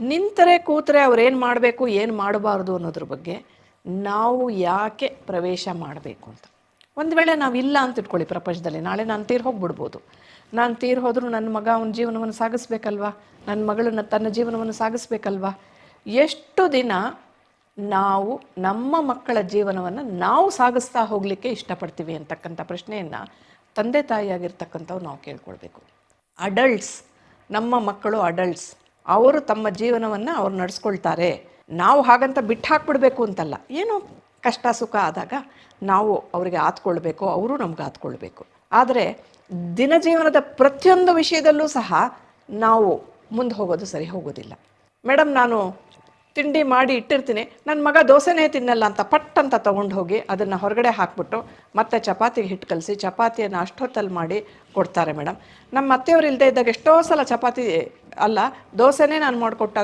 ನಿಂತರೆ ಕೂತರೆ ಅವ್ರೇನು ಮಾಡಬೇಕು ಏನು ಮಾಡಬಾರ್ದು ಅನ್ನೋದ್ರ ಬಗ್ಗೆ ನಾವು ಯಾಕೆ ಪ್ರವೇಶ ಮಾಡಬೇಕು ಅಂತ. ಒಂದು ವೇಳೆ ನಾವು ಇಲ್ಲ ಅಂತ ಇಟ್ಕೊಳ್ಳಿ ಪ್ರಪಂಚದಲ್ಲಿ, ನಾಳೆ ನಾನು ತೀರ್ ಹೋಗ್ಬಿಡ್ಬೋದು. ನಾನು ತೀರ್ ಹೋದರೂ ನನ್ನ ಮಗ ಅವನ ಜೀವನವನ್ನು ಸಾಗಿಸ್ಬೇಕಲ್ವಾ, ನನ್ನ ಮಗಳು ತನ್ನ ಜೀವನವನ್ನು ಸಾಗಿಸ್ಬೇಕಲ್ವಾ. ಎಷ್ಟು ದಿನ ನಾವು ನಮ್ಮ ಮಕ್ಕಳ ಜೀವನವನ್ನು ನಾವು ಸಾಗಿಸ್ತಾ ಹೋಗಲಿಕ್ಕೆ ಇಷ್ಟಪಡ್ತೀವಿ ಅಂತಕ್ಕಂಥ ಪ್ರಶ್ನೆಯನ್ನು ತಂದೆ ತಾಯಿಯಾಗಿರ್ತಕ್ಕಂಥವು ನಾವು ಕೇಳ್ಕೊಳ್ಬೇಕು. ಅಡಲ್ಟ್ಸ್, ನಮ್ಮ ಮಕ್ಕಳು ಅಡಲ್ಟ್ಸ್, ಅವರು ತಮ್ಮ ಜೀವನವನ್ನು ಅವ್ರು ನಡೆಸ್ಕೊಳ್ತಾರೆ. ನಾವು ಹಾಗಂತ ಬಿಟ್ಟು ಹಾಕ್ಬಿಡ್ಬೇಕು ಅಂತಲ್ಲ. ಏನೋ ಕಷ್ಟ ಸುಖ ಆದಾಗ ನಾವು ಅವರಿಗೆ ಆತ್ಕೊಳ್ಬೇಕು, ಅವರು ನಮ್ಗೆ ಆತ್ಕೊಳ್ಬೇಕು. ಆದರೆ ದಿನ ಜೀವನದ ಪ್ರತಿಯೊಂದು ವಿಷಯದಲ್ಲೂ ಸಹ ನಾವು ಮುಂದೆ ಹೋಗೋದು ಸರಿ ಹೋಗೋದಿಲ್ಲ. ಮೇಡಮ್, ನಾನು ತಿಂಡಿ ಮಾಡಿ ಇಟ್ಟಿರ್ತೀನಿ, ನನ್ನ ಮಗ ದೋಸೆನೇ ತಿನ್ನಲ್ಲ ಅಂತ ಪಟ್ಟಂತ ತೊಗೊಂಡು ಹೋಗಿ ಅದನ್ನು ಹೊರಗಡೆ ಹಾಕ್ಬಿಟ್ಟು ಮತ್ತೆ ಚಪಾತಿಗೆ ಹಿಟ್ಟು ಕಲಸಿ ಚಪಾತಿಯನ್ನು ಅಷ್ಟೊತ್ತಲ್ಲಿ ಮಾಡಿ ಕೊಡ್ತಾರೆ ಮೇಡಮ್. ನಮ್ಮ ಅತ್ತೆಯವರು ಇಲ್ಲದೆ ಇದ್ದಾಗ ಎಷ್ಟೋ ಸಲ ಚಪಾತಿ ಅಲ್ಲ ದೋಸೆನೇ ನಾನು ಮಾಡಿಕೊಟ್ಟಾಗ